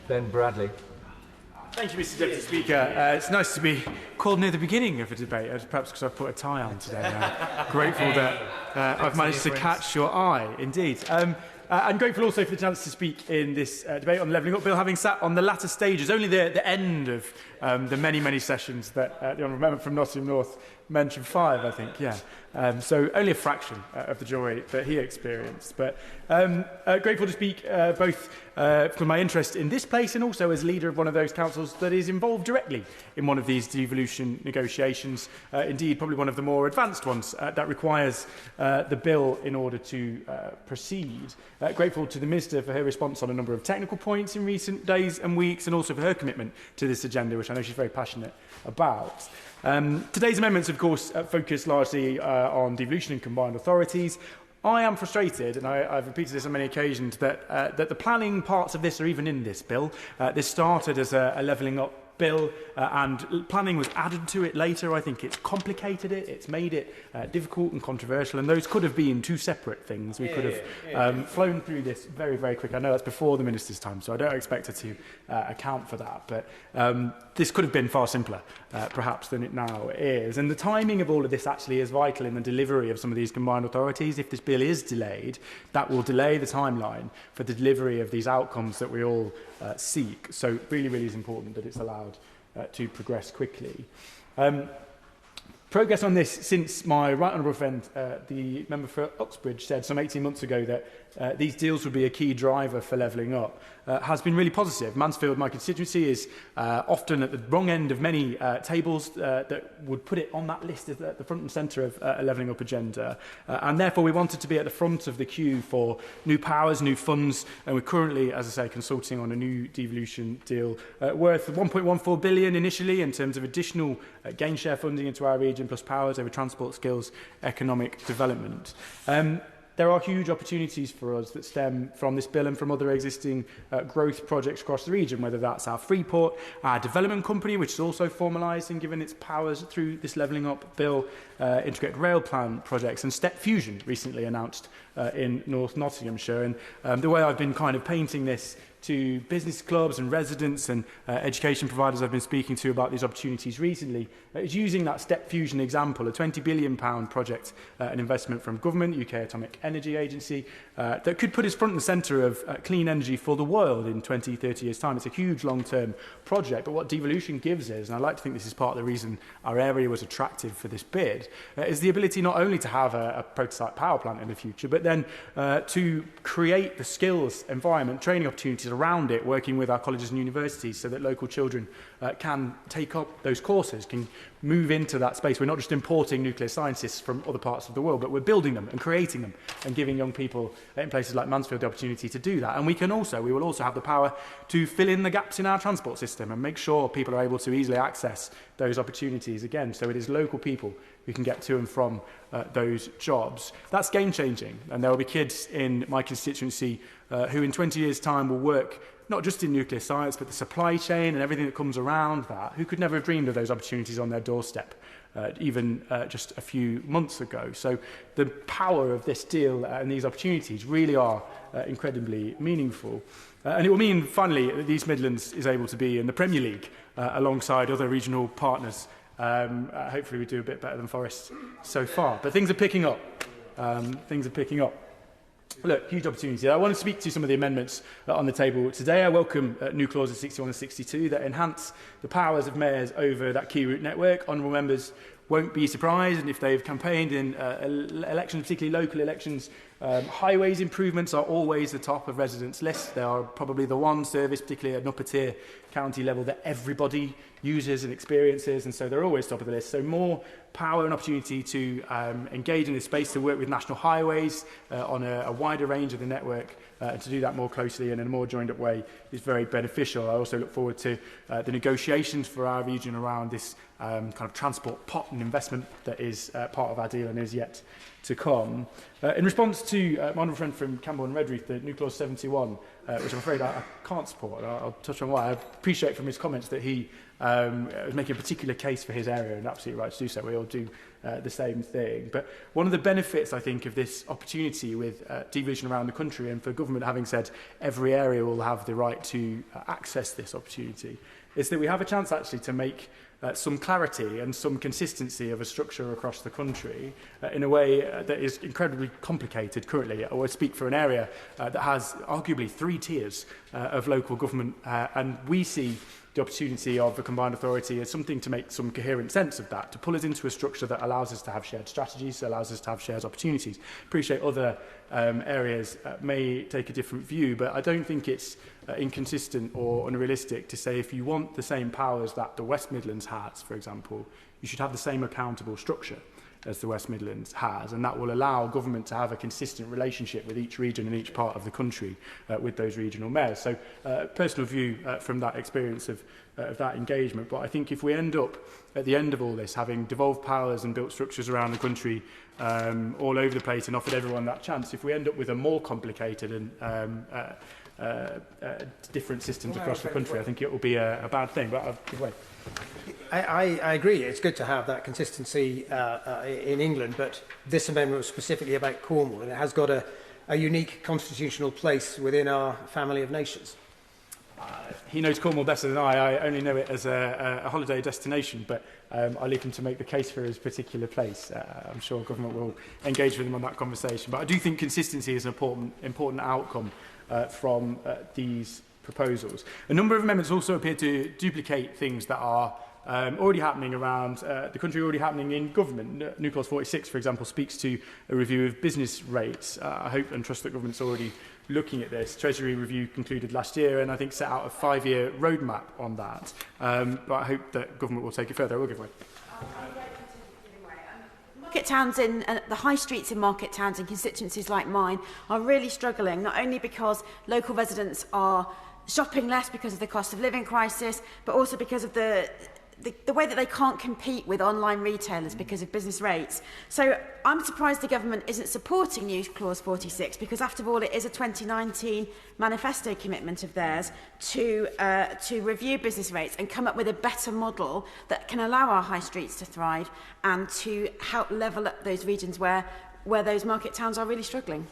Ben Bradley. Thank you, Mr. Deputy Speaker. It's nice to be called near the beginning of a debate, perhaps because I've put a tie on today. Grateful that I've managed to catch your eye, indeed. I'm grateful also for the chance to speak in this debate on the Levelling Up Bill, having sat on the latter stages, only the end of the many, many sessions that the Honourable Member from Nottingham North mentioned, 5, I think, yeah. So only a fraction of the joy that he experienced. But grateful to speak both for my interest in this place and also as leader of one of those councils that is involved directly in one of these devolution negotiations, indeed probably one of the more advanced ones that requires the bill in order to proceed. Grateful to the Minister for her response on a number of technical points in recent days and weeks, and also for her commitment to this agenda, which I know she's very passionate about. Today's amendments, of course, focus largely on devolution and combined authorities. I am frustrated, and I've repeated this on many occasions, that the planning parts of this are even in this bill. This started as a levelling up bill, and planning was added to it later. I think it's complicated it, it's made it difficult and controversial, and those could have been two separate things. We could have flown through this very, very quick. I know that's before the Minister's time, so I don't expect her to account for that, but this could have been far simpler, perhaps, than it now is. And the timing of all of this actually is vital in the delivery of some of these combined authorities. If this bill is delayed, that will delay the timeline for the delivery of these outcomes that we all seek. So really, really is important that it's allowed to progress quickly. Progress on this since my right honourable friend, the member for Uxbridge, said some 18 months ago that these deals would be a key driver for levelling up, has been really positive. Mansfield, my constituency, is often at the wrong end of many tables that would put it on that list at the front and centre of a levelling up agenda. And therefore we wanted to be at the front of the queue for new powers, new funds, and we're currently, as I say, consulting on a new devolution deal worth 1.14 billion initially in terms of additional gain share funding into our region, plus powers over transport, skills, economic development. There are huge opportunities for us that stem from this bill and from other existing growth projects across the region, whether that's our Freeport, our development company, which is also formalised and given its powers through this levelling up bill, integrated rail plan projects, and Step Fusion recently announced in North Nottinghamshire. And the way I've been kind of painting this to business clubs and residents and education providers I've been speaking to about these opportunities recently is using that Step Fusion example, a £20 billion project, an investment from government, UK Atomic Energy Agency, that could put us front and centre of clean energy for the world in 20, 30 years' time. It's a huge long-term project, but what devolution gives us, and I like to think this is part of the reason our area was attractive for this bid, is the ability not only to have a prototype power plant in the future, but then to create the skills, environment, training opportunities around it, working with our colleges and universities so that local children can take up those courses, can move into that space. We're not just importing nuclear scientists from other parts of the world, but we're building them and creating them and giving young people in places like Mansfield the opportunity to do that. And we will also have the power to fill in the gaps in our transport system and make sure people are able to easily access those opportunities again. So it is local people who can get to and from those jobs. That's game-changing, and there will be kids in my constituency who in 20 years' time will work not just in nuclear science, but the supply chain and everything that comes around that, who could never have dreamed of those opportunities on their doorstep even just a few months ago. So the power of this deal and these opportunities really are incredibly meaningful. And it will mean, finally, that the East Midlands is able to be in the Premier League alongside other regional partners. Hopefully we do a bit better than Forest so far. But things are picking up. Look, huge opportunity. I want to speak to some of the amendments on the table today. I welcome new clauses 61 and 62 that enhance the powers of mayors over that key route network. Honourable members won't be surprised, and if they've campaigned in elections, particularly local elections, highways improvements are always the top of residents' lists. They are probably the one service, particularly at an upper tier county level, that everybody uses and experiences, and so they're always top of the list. So more power and opportunity to engage in this space, to work with national highways on a wider range of the network, and to do that more closely and in a more joined up way is very beneficial. I also look forward to the negotiations for our region around this kind of transport pot and investment that is part of our deal and is yet to come. In response to my honourable friend from Campbell and Redruth, the new clause 71, which I'm afraid I can't support, and I'll touch on why. I appreciate from his comments that he was making a particular case for his area, and absolutely right to do so. We all do the same thing. But one of the benefits, I think, of this opportunity with devolution around the country, and for government having said every area will have the right to access this opportunity, is that we have a chance actually to make some clarity and some consistency of a structure across the country in a way that is incredibly complicated currently. I would speak for an area that has arguably 3 tiers of local government, and we see the opportunity of a combined authority as something to make some coherent sense of that, to pull us into a structure that allows us to have shared strategies, allows us to have shared opportunities. Appreciate other areas may take a different view, but I don't think it's inconsistent or unrealistic to say if you want the same powers that the West Midlands has, for example, you should have the same accountable structure as the West Midlands has, and that will allow government to have a consistent relationship with each region and each part of the country with those regional mayors. So personal view from that experience of that engagement, but I think if we end up at the end of all this having devolved powers and built structures around the country all over the place and offered everyone that chance, if we end up with a more complicated and different systems across the country, I think it will be a bad thing, but I'll give way. I agree. It's good to have that consistency in England, but this amendment was specifically about Cornwall, and it has got a unique constitutional place within our family of nations. He knows Cornwall better than I only know it as a holiday destination, but I leave him to make the case for his particular place. I'm sure government will engage with him on that conversation. But I do think consistency is an important outcome from these proposals. A number of amendments also appear to duplicate things that are already happening around the country, already happening in government. New Clause 46, for example, speaks to a review of business rates. I hope and trust that government's already looking at this. Treasury review concluded last year and I think set out a 5-year roadmap on that. But I hope that government will take it further. I will give way. Market towns the high streets in market towns and constituencies like mine are really struggling, not only because local residents are shopping less because of the cost of living crisis, but also because of the way that they can't compete with online retailers because of business rates. So I'm surprised the government isn't supporting New Clause 46, because after all it is a 2019 manifesto commitment of theirs to review business rates and come up with a better model that can allow our high streets to thrive and to help level up those regions where those market towns are really struggling.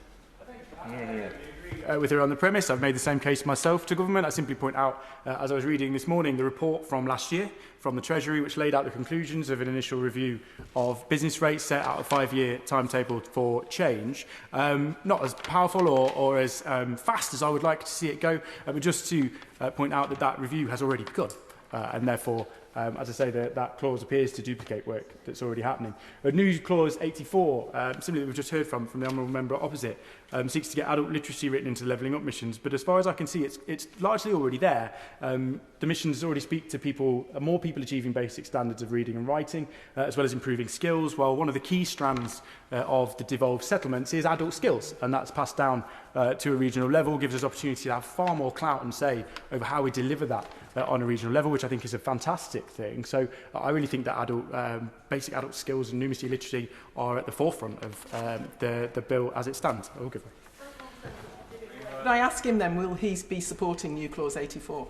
With her on the premise, I've made the same case myself to government. I simply point out, as I was reading this morning, the report from last year from the Treasury, which laid out the conclusions of an initial review of business rates, set out a 5-year timetable for change. Not as powerful or as fast as I would like to see it go, but just to point out that review has already begun, and therefore as I say, that clause appears to duplicate work that's already happening. A new clause 84, similarly that we've just heard from the honourable member opposite, seeks to get adult literacy written into levelling up missions. But as far as I can see, it's largely already there. The missions already speak to more people achieving basic standards of reading and writing, as well as improving skills, while one of the key strands of the devolved settlements is adult skills, and that's passed down to a regional level, gives us opportunity to have far more clout and say over how we deliver that on a regional level, which I think is a fantastic thing. So I really think that basic adult skills and numeracy literacy are at the forefront of the bill as it stands. I will give way. Could I ask him then, will he be supporting New Clause 84?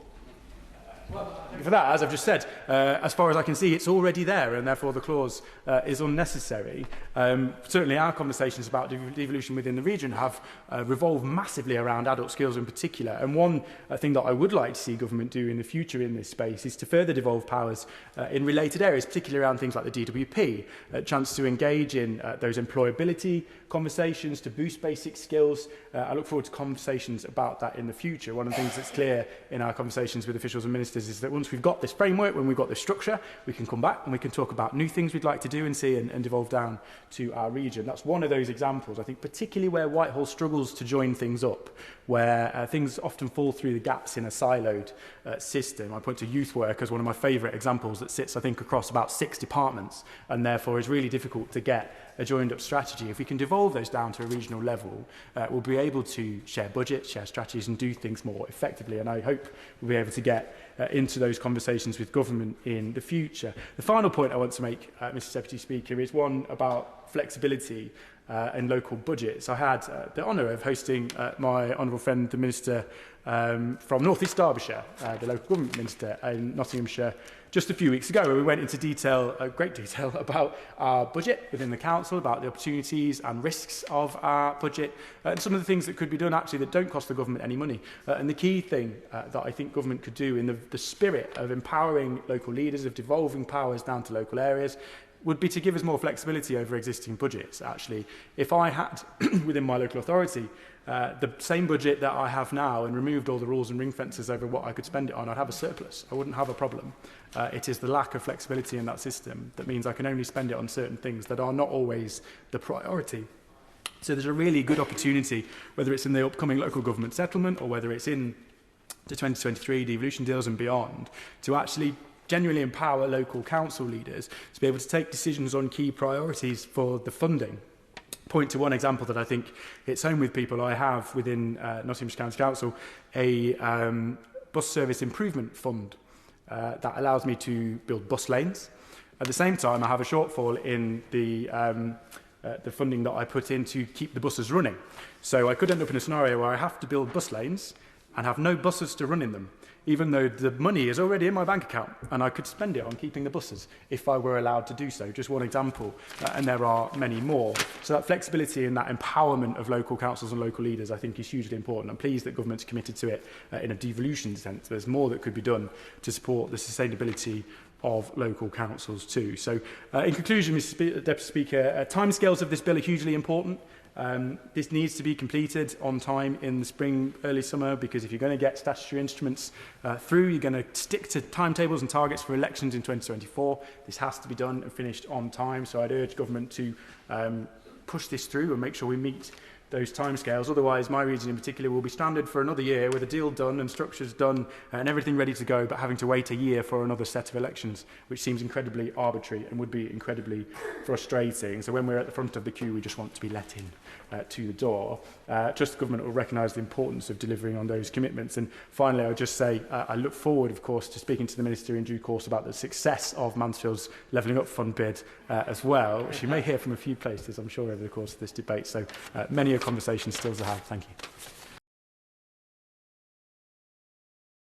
For that, as I've just said, as far as I can see, it's already there, and therefore the clause is unnecessary. Certainly our conversations about devolution within the region have revolved massively around adult skills in particular, and one thing that I would like to see government do in the future in this space is to further devolve powers in related areas, particularly around things like the DWP, a chance to engage in those employability conversations to boost basic skills. I look forward to conversations about that in the future. One of the things that's clear in our conversations with officials and ministers is that once we've got this framework, when we've got this structure, we can come back and we can talk about new things we'd like to do and see and devolve down to our region. That's one of those examples, I think, particularly where Whitehall struggles to join things up, where things often fall through the gaps in a siloed system. I point to youth work as one of my favourite examples that sits, I think, across about 6 departments and therefore is really difficult to get a joined-up strategy. If we can devolve those down to a regional level, we'll be able to share budgets, share strategies and do things more effectively, and I hope we'll be able to get into those conversations with government in the future. The final point I want to make, Mr Deputy Speaker, is one about flexibility. and local budgets. I had the honour of hosting my honourable friend, the Minister from North East Derbyshire, the local government minister in Nottinghamshire, just a few weeks ago, where we went into great detail about our budget within the council, about the opportunities and risks of our budget, and some of the things that could be done actually that don't cost the government any money. And the key thing that I think government could do in the spirit of empowering local leaders, of devolving powers down to local areas, would be to give us more flexibility over existing budgets. Actually, if I had within my local authority the same budget that I have now and removed all the rules and ring fences over what I could spend it on, I'd have a surplus. I wouldn't have a problem. It is the lack of flexibility in that system that means I can only spend it on certain things that are not always the priority. So there's a really good opportunity, whether it's in the upcoming local government settlement or whether it's in the 2023 devolution deals and beyond, to actually genuinely empower local council leaders to be able to take decisions on key priorities for the funding. Point to one example that I think hits home with people. I have within Nottinghamshire County Council a bus service improvement fund that allows me to build bus lanes. At the same time, I have a shortfall in the funding that I put in to keep the buses running. So I could end up in a scenario where I have to build bus lanes and have no buses to run in them, even though the money is already in my bank account and I could spend it on keeping the buses if I were allowed to do so. Just one example, and there are many more. So that flexibility and that empowerment of local councils and local leaders, I think, is hugely important. I'm pleased that government's committed to it in a devolution sense. There's more that could be done to support the sustainability of local councils too. So in conclusion, Mr. Deputy Speaker, timescales of this bill are hugely important. This needs to be completed on time in the spring, early summer, because if you're going to get statutory instruments through, you're going to stick to timetables and targets for elections in 2024. This has to be done and finished on time. So I'd urge government to push this through and make sure we meet those timescales. Otherwise, my region in particular will be stranded for another year with a deal done and structures done and everything ready to go, but having to wait a year for another set of elections, which seems incredibly arbitrary and would be incredibly frustrating. So when we're at the front of the queue, we just want to be let in to the door. Trust the government will recognise the importance of delivering on those commitments. And finally, I would just say I look forward, of course, to speaking to the Minister in due course about the success of Mansfield's Levelling Up Fund bid as well, which you may hear from a few places, I'm sure, over the course of this debate. So many a conversation still to have. Thank you.